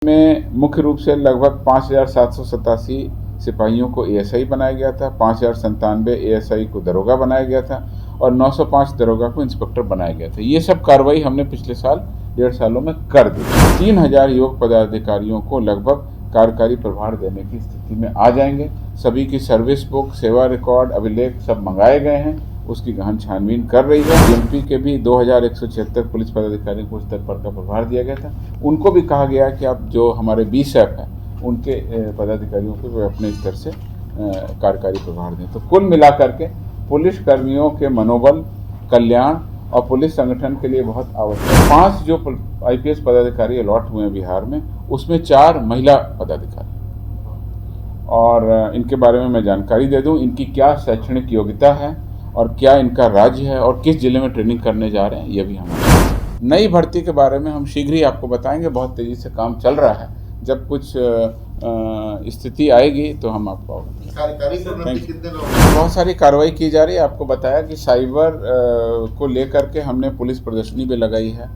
में मुख्य रूप से लगभग 5,787 सिपाहियों को एएसआई बनाया गया था, 5,097 एएसआई को दरोगा बनाया गया था और 905 दरोगा को इंस्पेक्टर बनाया गया था। ये सब कार्रवाई हमने पिछले साल 1.5 सालों में कर दी। 3,000 युवक पदाधिकारियों को लगभग कार्यकारी प्रभार देने की स्थिति में आ जाएंगे। सभी की सर्विस बुक, सेवा रिकॉर्ड, अभिलेख सब मंगाए गए हैं, उसकी गहन छानबीन कर रही है। डीएमपी के भी 2,176 पुलिस पदाधिकारियों को स्तर पर का प्रभार दिया गया था। उनको भी कहा गया कि आप जो हमारे बीएसएफ हैं उनके पदाधिकारियों को वे अपने स्तर से कार्यकारी प्रभार दें। तो कुल मिलाकर के पुलिस कर्मियों के मनोबल, कल्याण और पुलिस संगठन के लिए बहुत आवश्यक 5 जो आईपीएस पदाधिकारी अलॉट हुए हैं बिहार में, उसमें 4 महिला पदाधिकारी। और इनके बारे में मैं जानकारी दे दूं, इनकी क्या शैक्षणिक योग्यता है और क्या इनका राज्य है और किस जिले में ट्रेनिंग करने जा रहे हैं, ये भी हमारे। नई भर्ती के बारे में हम शीघ्र ही आपको बताएंगे। बहुत तेज़ी से काम चल रहा है। जब कुछ स्थिति आएगी तो हम आपको बहुत सारी कार्रवाई की जा रही है। आपको बताया कि साइबर को लेकर के हमने पुलिस प्रदर्शनी भी लगाई है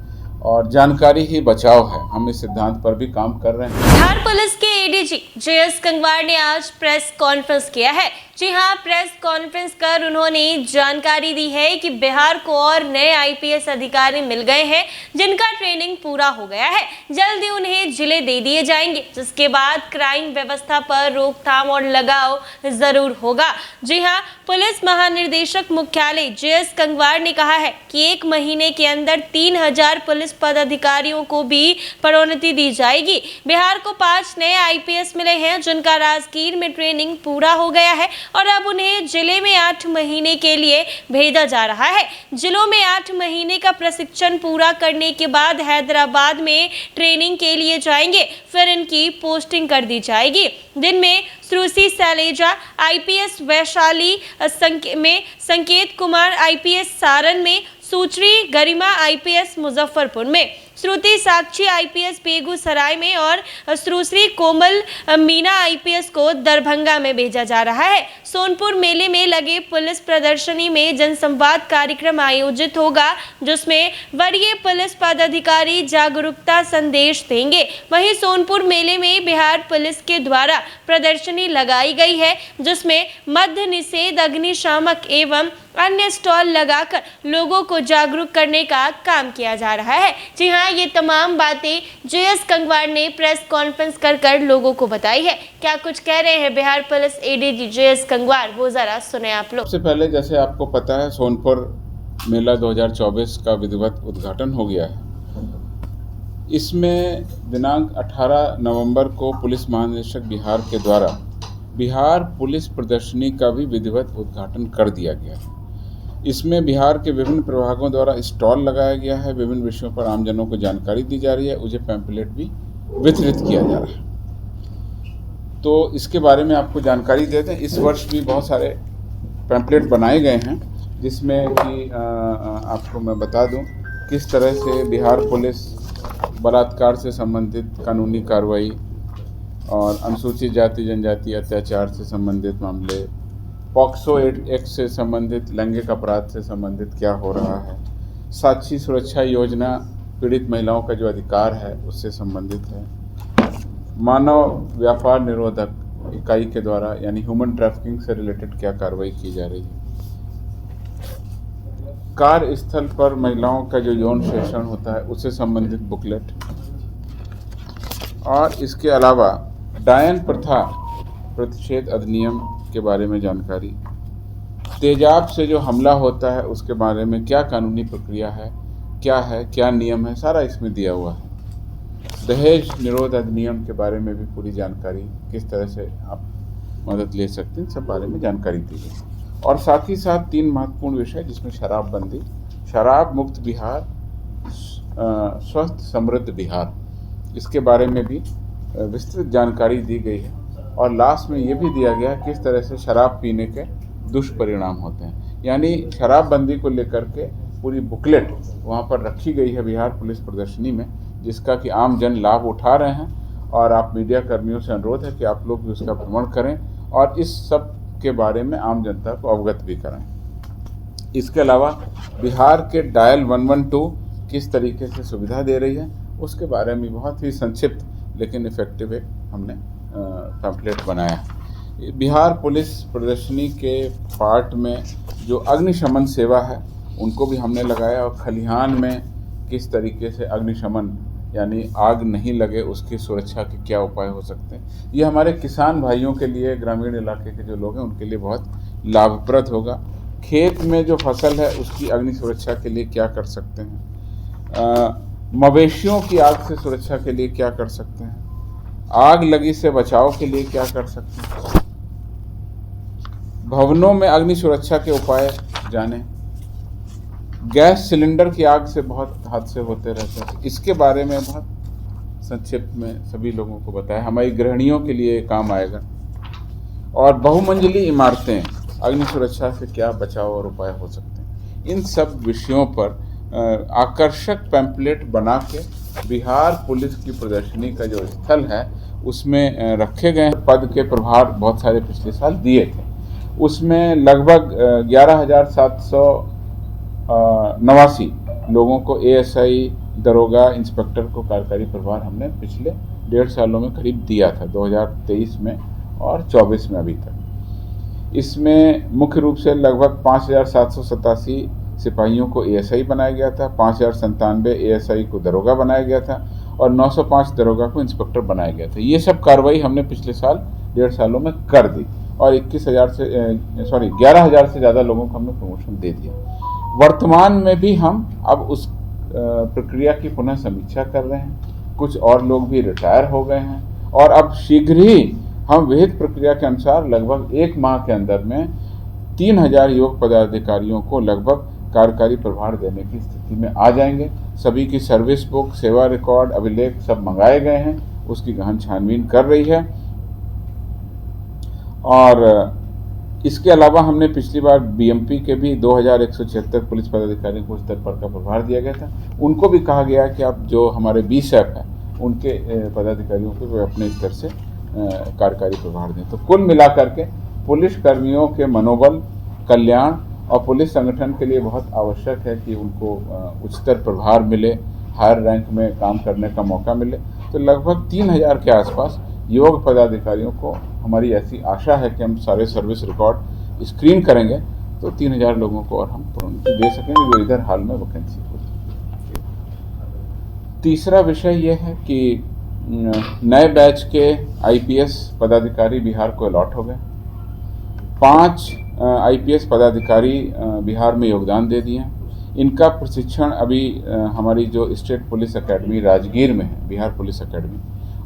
और जानकारी ही बचाव है। हम इस सिद्धांत पर भी काम कर रहे हैं। बिहार पुलिस के एडीजी जेएस कंगवार ने आज प्रेस कॉन्फ्रेंस किया है। जी हां, प्रेस कॉन्फ्रेंस कर उन्होंने जानकारी दी है कि बिहार को और नए आईपीएस अधिकारी मिल गए हैं जिनका ट्रेनिंग पूरा हो गया है। जल्दी उन्हें जिले दे दिए जाएंगे, जिसके बाद क्राइम व्यवस्था पर रोकथाम और लगाव जरूर होगा। जी हां, पुलिस महानिदेशक मुख्यालय जेएस कंगवार ने कहा है कि 1 महीने के अंदर 3,000 पुलिस पदाधिकारियों को भी पदोन्नति दी जाएगी। बिहार को 5 नए आईपीएस मिले हैं जिनका राजगीर में ट्रेनिंग पूरा हो गया है और अब उन्हें जिले में 8 महीने के लिए भेजा जा रहा है। जिलों में 8 महीने का प्रशिक्षण पूरा करने के बाद हैदराबाद में ट्रेनिंग के लिए जाएंगे, फिर इनकी पोस्टिंग कर दी जाएगी। दिन में श्रुति शैलेजा आईपीएस वैशाली में, संकेत कुमार आईपीएस सारण में, सुश्री गरिमा आईपीएस मुजफ्फरपुर में, श्रुति साक्षी आईपीएस बेगूसराय में और सुश्री कोमल मीना आईपीएस को दरभंगा में भेजा जा रहा है। सोनपुर मेले में लगे पुलिस प्रदर्शनी में जनसंवाद कार्यक्रम आयोजित होगा, जिसमें वरीय पुलिस पदाधिकारी जागरूकता संदेश देंगे। वहीं सोनपुर मेले में बिहार पुलिस के द्वारा प्रदर्शनी लगाई गई है, जिसमें मद्य निषेध, अग्निशामक एवं अन्य स्टॉल लगाकर लोगों को जागरूक करने का काम किया जा रहा है। जी हाँ, ये तमाम बातें जेएस कंगवार ने प्रेस कॉन्फ्रेंस कर लोगों को बताई है। क्या कुछ कह रहे हैं बिहार पुलिस एडीजी जेएस कंगवार, वो जरा सुने आप लोग। सबसे पहले, जैसे आपको पता है, सोनपुर मेला 2024 का विधिवत उद्घाटन हो गया है। इसमें दिनांक 18 नवंबर को पुलिस महानिदेशक बिहार के द्वारा बिहार पुलिस प्रदर्शनी का भी विधिवत उद्घाटन कर दिया गया है। इसमें बिहार के विभिन्न प्रभागों द्वारा स्टॉल लगाया गया है, विभिन्न विषयों पर आमजनों को जानकारी दी जा रही है, उन्हें पैम्पलेट भी वितरित किया जा रहा है। तो इसके बारे में आपको जानकारी देते हैं। इस वर्ष भी बहुत सारे पैम्पलेट बनाए गए हैं, जिसमें कि आपको मैं बता दूं किस तरह से बिहार पुलिस बलात्कार से संबंधित कानूनी कार्रवाई और अनुसूचित जाति जनजाति अत्याचार से संबंधित मामले, पॉक्सो एक्ट से संबंधित लैंगिक अपराध से संबंधित क्या हो रहा है, साक्षी सुरक्षा योजना पीड़ित महिलाओं का जो अधिकार है उससे संबंधित है, मानव व्यापार निरोधक इकाई के द्वारा यानी ह्यूमन ट्रैफिकिंग से रिलेटेड क्या कार्रवाई की जा रही है, कार्यस्थल पर महिलाओं का जो यौन शोषण होता है उससे संबंधित बुकलेट, और इसके अलावा डायन प्रथा प्रतिषेध अधिनियम के बारे में जानकारी, तेजाब से जो हमला होता है उसके बारे में क्या कानूनी प्रक्रिया है, क्या नियम है, सारा इसमें दिया हुआ है। दहेज निरोध अधिनियम के बारे में भी पूरी जानकारी, किस तरह से आप मदद ले सकते हैं, सब बारे में जानकारी दी गई। और साथ ही साथ 3 महत्वपूर्ण विषय, जिसमें शराबबंदी, शराब मुक्त बिहार, स्वस्थ समृद्ध बिहार, इसके बारे में भी विस्तृत जानकारी दी गई है। और लास्ट में ये भी दिया गया किस तरह से शराब पीने के दुष्परिणाम होते हैं। यानी शराबबंदी को लेकर के पूरी बुकलेट वहाँ पर रखी गई है बिहार पुलिस प्रदर्शनी में, जिसका कि आम जन लाभ उठा रहे हैं। और आप मीडिया कर्मियों से अनुरोध है कि आप लोग भी उसका भ्रमण करें और इस सब के बारे में आम जनता को अवगत भी कराएं। इसके अलावा बिहार के डायल 112 किस तरीके से सुविधा दे रही है, उसके बारे में बहुत ही संक्षिप्त लेकिन इफेक्टिव एक हमने पैम्पलेट बनाया। बिहार पुलिस प्रदर्शनी के पार्ट में जो अग्निशमन सेवा है उनको भी हमने लगाया, और खलिहान में किस तरीके से अग्निशमन यानी आग नहीं लगे उसकी सुरक्षा के क्या उपाय हो सकते हैं, ये हमारे किसान भाइयों के लिए, ग्रामीण इलाके के जो लोग हैं उनके लिए बहुत लाभप्रद होगा। खेत में जो फसल है उसकी अग्नि सुरक्षा के लिए क्या कर सकते हैं, मवेशियों की आग से सुरक्षा के लिए क्या कर सकते हैं, आग लगी से बचाव के लिए क्या कर सकते हैं, भवनों में अग्नि सुरक्षा के उपाय जाने, गैस सिलेंडर की आग से बहुत हादसे होते रहते हैं, इसके बारे में बहुत संक्षिप्त में सभी लोगों को बताया, हमारी गृहिणियों के लिए काम आएगा। और बहुमंजिली इमारतें, अग्नि सुरक्षा से क्या बचाव और उपाय हो सकते हैं, इन सब विषयों पर आकर्षक पैम्पलेट बना के बिहार पुलिस की प्रदर्शनी का जो स्थल है उसमें रखे गए। पद के प्रभार बहुत सारे पिछले साल दिए थे, उसमें लगभग 11,789 लोगों को एएसआई, दरोगा, इंस्पेक्टर को कार्यकारी प्रभार हमने पिछले 1.5 सालों में करीब दिया था, 2023 में और 24 में अभी तक। इसमें मुख्य रूप से लगभग 5,787 सिपाहियों को एएसआई बनाया गया था, 5,097 एएसआई को दरोगा बनाया गया था और 905 दरोगा को इंस्पेक्टर बनाया गया था। ये सब कार्रवाई हमने पिछले साल 1.5 सालों में कर दी और 11,000 से ज़्यादा लोगों को हमने प्रमोशन दे दिया। वर्तमान में भी हम अब उस प्रक्रिया की पुनः समीक्षा कर रहे हैं, कुछ और लोग भी रिटायर हो गए हैं और अब शीघ्र ही हम विहित प्रक्रिया के अनुसार लगभग 1 माह के अंदर में 3,000 युवक पदाधिकारियों को लगभग कार्यकारी प्रभार देने की स्थिति में आ जाएंगे। सभी की सर्विस बुक, सेवा रिकॉर्ड, अभिलेख सब मंगाए गए हैं, उसकी गहन छानबीन कर रही है। और इसके अलावा हमने पिछली बार बीएमपी के भी 2,176 पुलिस पदाधिकारियों को स्तर पर का प्रभार दिया गया था, उनको भी कहा गया कि अब जो हमारे बीएसएफ है उनके पदाधिकारियों को वे अपने स्तर से कार्यकारी प्रभार दें। तो कुल मिलाकर के पुलिस कर्मियों के मनोबल, कल्याण और पुलिस संगठन के लिए बहुत आवश्यक है कि उनको उच्चतर प्रभार मिले, हायर रैंक में काम करने का मौका मिले। तो लगभग 3,000 के आसपास युवक पदाधिकारियों को हमारी ऐसी आशा है कि हम सारे सर्विस रिकॉर्ड स्क्रीन करेंगे तो 3,000 लोगों को और हम प्रोन्नति दे सकेंगे जो इधर हाल में वैकेंसी हो। तीसरा विषय ये है कि नए बैच के आईपीएस पदाधिकारी बिहार को अलॉट हो गए। 5 आईपीएस पदाधिकारी बिहार में योगदान दे दिए। इनका प्रशिक्षण अभी हमारी जो स्टेट पुलिस एकेडमी राजगीर में है, बिहार पुलिस एकेडमी,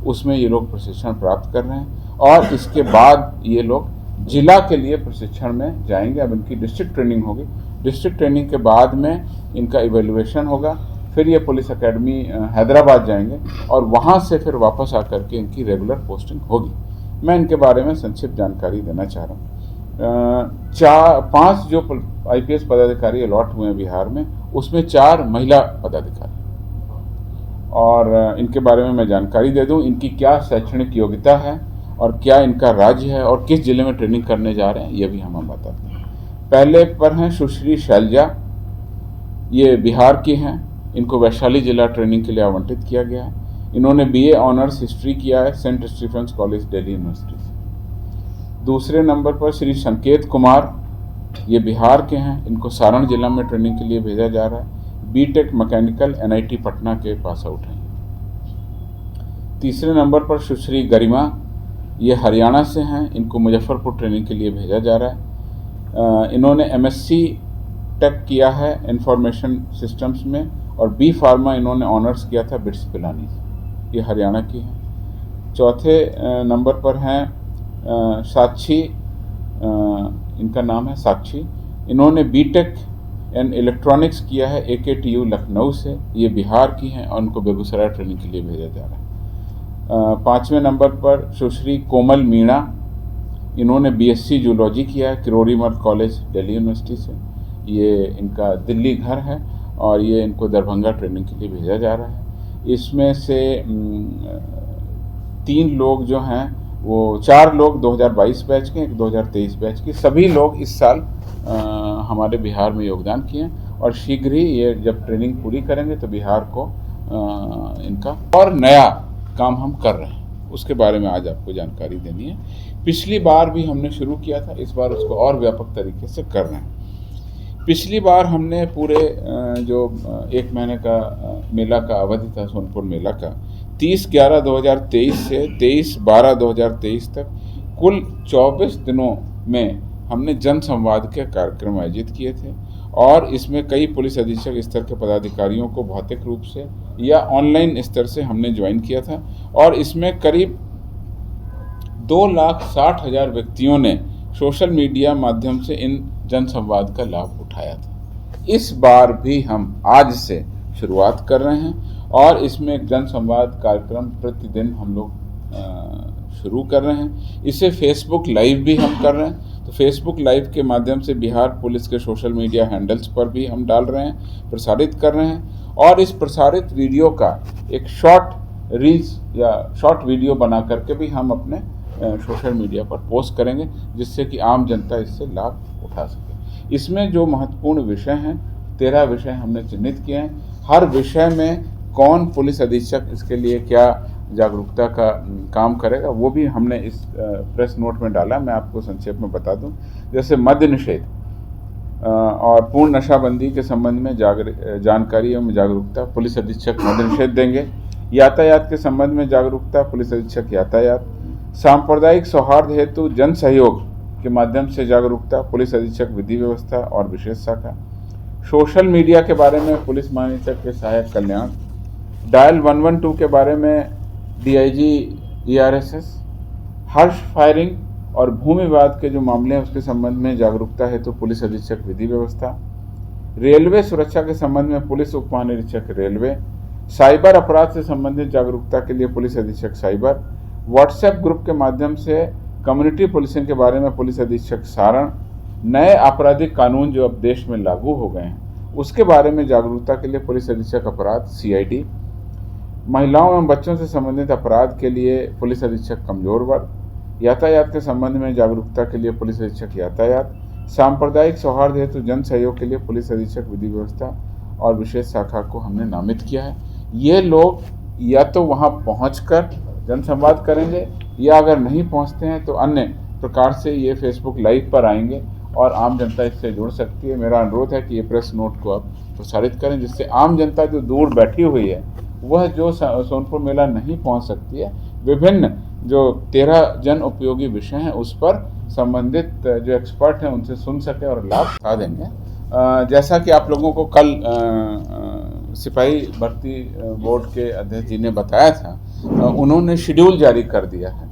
उसमें ये लोग प्रशिक्षण प्राप्त कर रहे हैं और इसके बाद ये लोग जिला के लिए प्रशिक्षण में जाएंगे। अब इनकी डिस्ट्रिक्ट ट्रेनिंग होगी, डिस्ट्रिक्ट ट्रेनिंग के बाद में इनका इवैल्यूएशन होगा, फिर ये पुलिस एकेडमी हैदराबाद जाएंगे और वहाँ से फिर वापस आकर के इनकी रेगुलर पोस्टिंग होगी। मैं इनके बारे में संक्षिप्त जानकारी देना चाह रहा हूँ। 5 जो आईपीएस पदाधिकारी अलॉट हुए हैं बिहार में, उसमें 4 महिला पदाधिकारी, और इनके बारे में मैं जानकारी दे दूं, इनकी क्या शैक्षणिक योग्यता है और क्या इनका राज्य है और किस जिले में ट्रेनिंग करने जा रहे हैं, ये भी हम बताते हैं। पहले पर हैं सुश्री शैलजा, ये बिहार की हैं, इनको वैशाली जिला ट्रेनिंग के लिए आवंटित किया गया है। इन्होंने बीए ऑनर्स हिस्ट्री किया है Saint Stephen's College Delhi University से। दूसरे नंबर पर श्री संकेत कुमार, ये बिहार के हैं, इनको सारण जिला में ट्रेनिंग के लिए भेजा जा रहा है। बीटेक मैकेनिकल एनआईटी पटना के पास आउट हैं। तीसरे नंबर पर सुश्री गरिमा, ये हरियाणा से हैं, इनको मुजफ्फरपुर ट्रेनिंग के लिए भेजा जा रहा है। इन्होंने एमएससी टेक किया है इंफॉर्मेशन सिस्टम्स में और बी फार्मा इन्होंने ऑनर्स किया था बिट्स पिलानी से, ये हरियाणा की हैं। चौथे नंबर पर हैं साक्षी, इनका नाम है साक्षी, इन्होंने बीटेक एंड इलेक्ट्रॉनिक्स किया है एकेटीयू लखनऊ से, ये बिहार की हैं और उनको बेगूसराय ट्रेनिंग के लिए भेजा जा रहा है। 5वें नंबर पर सुश्री कोमल मीणा, इन्होंने बीएससी जूलॉजी किया है किरोड़ीमल कॉलेज दिल्ली यूनिवर्सिटी से, ये इनका दिल्ली घर है और ये इनको दरभंगा ट्रेनिंग के लिए भेजा जा रहा है। इसमें से 3 लोग जो हैं वो 4 लोग 2022 बैच के, 2023 बैच के, सभी लोग इस साल हमारे बिहार में योगदान किए और शीघ्र ही ये जब ट्रेनिंग पूरी करेंगे तो बिहार को इनका और नया काम हम कर रहे हैं, उसके बारे में आज आपको जानकारी देनी है। पिछली बार भी हमने शुरू किया था, इस बार उसको और व्यापक तरीके से कर रहे हैं। पिछली बार हमने पूरे जो 1 महीने का मेला का अवधि था, सोनपुर मेला का, 30/11/2023 से 23/12/2023 तक कुल 24 दिनों में हमने जन संवाद के कार्यक्रम आयोजित किए थे और इसमें कई पुलिस अधीक्षक स्तर के पदाधिकारियों को भौतिक रूप से या ऑनलाइन स्तर से हमने ज्वाइन किया था और इसमें करीब 2,60,000 व्यक्तियों ने सोशल मीडिया माध्यम से इन जन संवाद का लाभ उठाया था। इस बार भी हम आज से शुरुआत कर रहे हैं और इसमें एक जन संवाद कार्यक्रम प्रतिदिन हम लोग शुरू कर रहे हैं। इसे फेसबुक लाइव भी हम कर रहे हैं, तो फेसबुक लाइव के माध्यम से बिहार पुलिस के सोशल मीडिया हैंडल्स पर भी हम डाल रहे हैं, प्रसारित कर रहे हैं और इस प्रसारित वीडियो का एक शॉर्ट रील्स या शॉर्ट वीडियो बना करके भी हम अपने सोशल मीडिया पर पोस्ट करेंगे, जिससे कि आम जनता इससे लाभ उठा सके। इसमें जो महत्वपूर्ण विषय हैं, 13 विषय हमने चिन्हित किए हैं। हर विषय में कौन पुलिस अधीक्षक इसके लिए क्या जागरूकता का काम करेगा, वो भी हमने इस प्रेस नोट में डाला। मैं आपको संक्षेप में बता दूं, जैसे मद्य निषेध और पूर्ण नशाबंदी के संबंध में जानकारी एवं जागरूकता, पुलिस अधीक्षक मद्य निषेध देंगे। यातायात के संबंध में जागरूकता, पुलिस अधीक्षक यातायात। सांप्रदायिक सौहार्द हेतु जन सहयोग के माध्यम से जागरूकता, पुलिस अधीक्षक विधि व्यवस्था और विशेष शाखा। सोशल मीडिया के बारे में पुलिस महानिरीक्षक के सहायक कल्याण। डायल 112 के बारे में DIG ERSS। हर्ष फायरिंग और भूमि विवाद के जो मामले हैं उसके संबंध में जागरूकता हेतु पुलिस अधीक्षक विधि व्यवस्था। रेलवे सुरक्षा के संबंध में पुलिस उप महानिरीक्षक रेलवे। साइबर अपराध से संबंधित जागरूकता के लिए पुलिस अधीक्षक साइबर। व्हाट्सएप ग्रुप के माध्यम से कम्युनिटी पुलिसिंग के बारे में पुलिस अधीक्षक सारण। नए आपराधिक कानून जो अब देश में लागू हो गए हैं उसके बारे में जागरूकता के लिए पुलिस अधीक्षक अपराध CID। महिलाओं एवं बच्चों से संबंधित अपराध के लिए पुलिस अधीक्षक कमजोर वर्ग। यातायात के संबंध में जागरूकता के लिए पुलिस अधीक्षक यातायात। सांप्रदायिक सौहार्द हेतु जन सहयोग के लिए पुलिस अधीक्षक विधि व्यवस्था और विशेष शाखा को हमने नामित किया है। ये लोग या तो वहाँ पहुँचकर जन संवाद करेंगे या अगर नहीं पहुँचते हैं तो अन्य प्रकार से ये फेसबुक लाइव पर आएंगे और आम जनता इससे जुड़ सकती है। मेरा अनुरोध है कि ये प्रेस नोट को आप प्रसारित करें, जिससे आम जनता जो दूर बैठी हुई है वह जो सोनपुर मेला नहीं पहुंच सकती है, विभिन्न जो 13 जन उपयोगी विषय हैं उस पर संबंधित जो एक्सपर्ट हैं उनसे सुन सके और लाभ उठा देंगे। जैसा कि आप लोगों को कल सिपाही भर्ती बोर्ड के अध्यक्ष जी ने बताया था, उन्होंने शेड्यूल जारी कर दिया है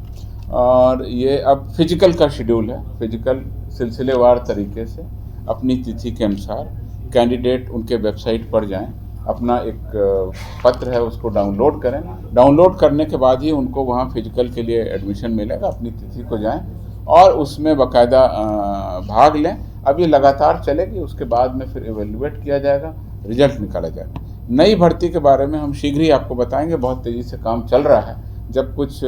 और ये अब फिजिकल का शेड्यूल है। फिजिकल सिलसिलेवार तरीके से अपनी तिथि के अनुसार कैंडिडेट उनके वेबसाइट पर जाएं, अपना एक पत्र है उसको डाउनलोड करें। डाउनलोड करने के बाद ही उनको वहाँ फिजिकल के लिए एडमिशन मिलेगा। अपनी तिथि को जाएं और उसमें बाकायदा भाग लें। अब ये लगातार चलेगी, उसके बाद में फिर एवेल्युएट किया जाएगा, रिजल्ट निकाला जाएगा। नई भर्ती के बारे में हम शीघ्र ही आपको बताएंगे, बहुत तेज़ी से काम चल रहा है। जब कुछ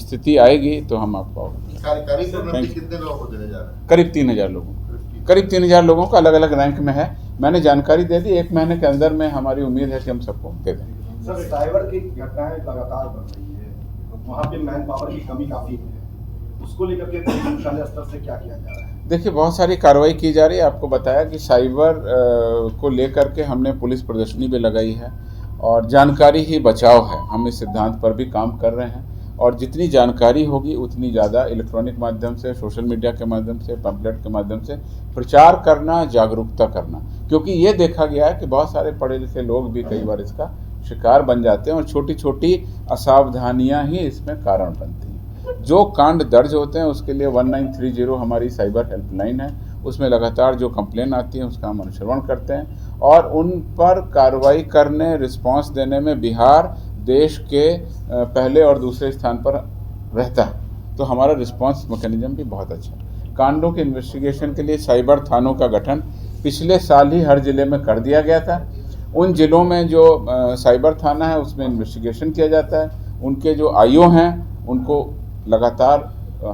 स्थिति आएगी तो हम आपको कितने लोगों को देने जा रहे हैं? करीब 3,000 लोगों, करीब 3,000 लोगों का अलग अलग रैंक में है। मैंने जानकारी दे दी, 1 महीने के अंदर में हमारी उम्मीद है कि हम सबको दे देंगे। सर, साइबर की घटनाएं लगातार बढ़ रही है, वहाँ पे मैन पावर की कमी काफ़ी है, उसको लेकर के प्रशासनिक स्तर से क्या किया जा रहा है? देखिए, बहुत सारी कार्रवाई की जा रही है। आपको बताया कि साइबर को लेकर के हमने पुलिस प्रदर्शनी भी लगाई है और जानकारी ही बचाव है, हम इस सिद्धांत पर भी काम कर रहे हैं और जितनी जानकारी होगी उतनी ज़्यादा इलेक्ट्रॉनिक माध्यम से, सोशल मीडिया के माध्यम से, पैम्फलेट के माध्यम से प्रचार करना, जागरूकता करना। क्योंकि ये देखा गया है कि बहुत सारे पढ़े लिखे लोग भी कई बार इसका शिकार बन जाते हैं और छोटी छोटी असावधानियां ही इसमें कारण बनती हैं। जो कांड दर्ज होते हैं उसके लिए 1930 हमारी साइबर हेल्पलाइन है, उसमें लगातार जो कंप्लेन आती है उसका हम अनुश्रवण करते हैं और उन पर कार्रवाई करने, रिस्पांस देने में बिहार देश के पहले और दूसरे स्थान पर रहता है। तो हमारा रिस्पांस मैकेनिज्म भी बहुत अच्छा है। कांडों के इन्वेस्टिगेशन के लिए साइबर थानों का गठन पिछले साल ही हर जिले में कर दिया गया था। उन जिलों में जो साइबर थाना है उसमें इन्वेस्टिगेशन किया जाता है। उनके जो IO हैं उनको लगातार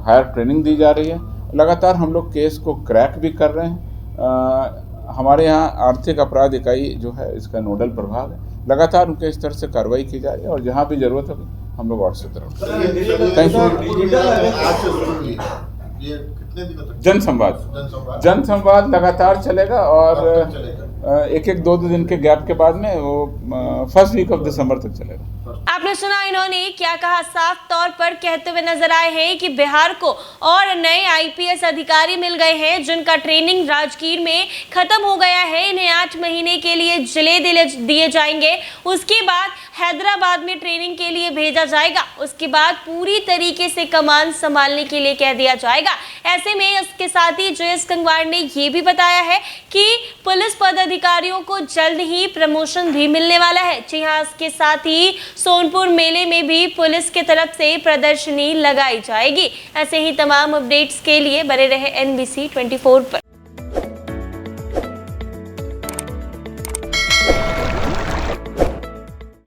हायर ट्रेनिंग दी जा रही है। लगातार हम लोग केस को क्रैक भी कर रहे हैं। हमारे यहाँ आर्थिक अपराध इकाई जो है इसका नोडल प्रभाग है, लगातार उनके स्तर से कार्रवाई की जा रही है और जहाँ भी जरूरत होगी हम लोग और सुधर थैंक यू। ये कितने दिनों तक जनसंवाद जनसंवाद लगातार चलेगा और एक दो दिन के गैप के बाद में वो फर्स्ट वीक ऑफ दिसंबर तक चलेगा। आपने सुना इन्होंने क्या कहा, साफ तौर पर कहते हुए नजर आए हैं कि बिहार को और नए आईपीएस अधिकारी मिल गए हैं जिनका ट्रेनिंग राजगीर में खत्म हो गया है। इन्हें 8 महीने के लिए जिले दिए जाएंगे, उसके बाद हैदराबाद में ट्रेनिंग के लिए भेजा जाएगा, उसके बाद पूरी तरीके से कमान संभालने के लिए कह दिया जाएगा। ऐसे में इसके साथ ही जेएस गंगवार ने यह भी बताया है कि पुलिस पदाधिकारियों को जल्द ही प्रमोशन भी मिलने वाला है। जी हाँ, इसके साथ ही सोनपुर मेले में भी पुलिस की तरफ से प्रदर्शनी लगाई जाएगी। ऐसे ही तमाम अपडेट्स के लिए बने रहे NBC 24 पर।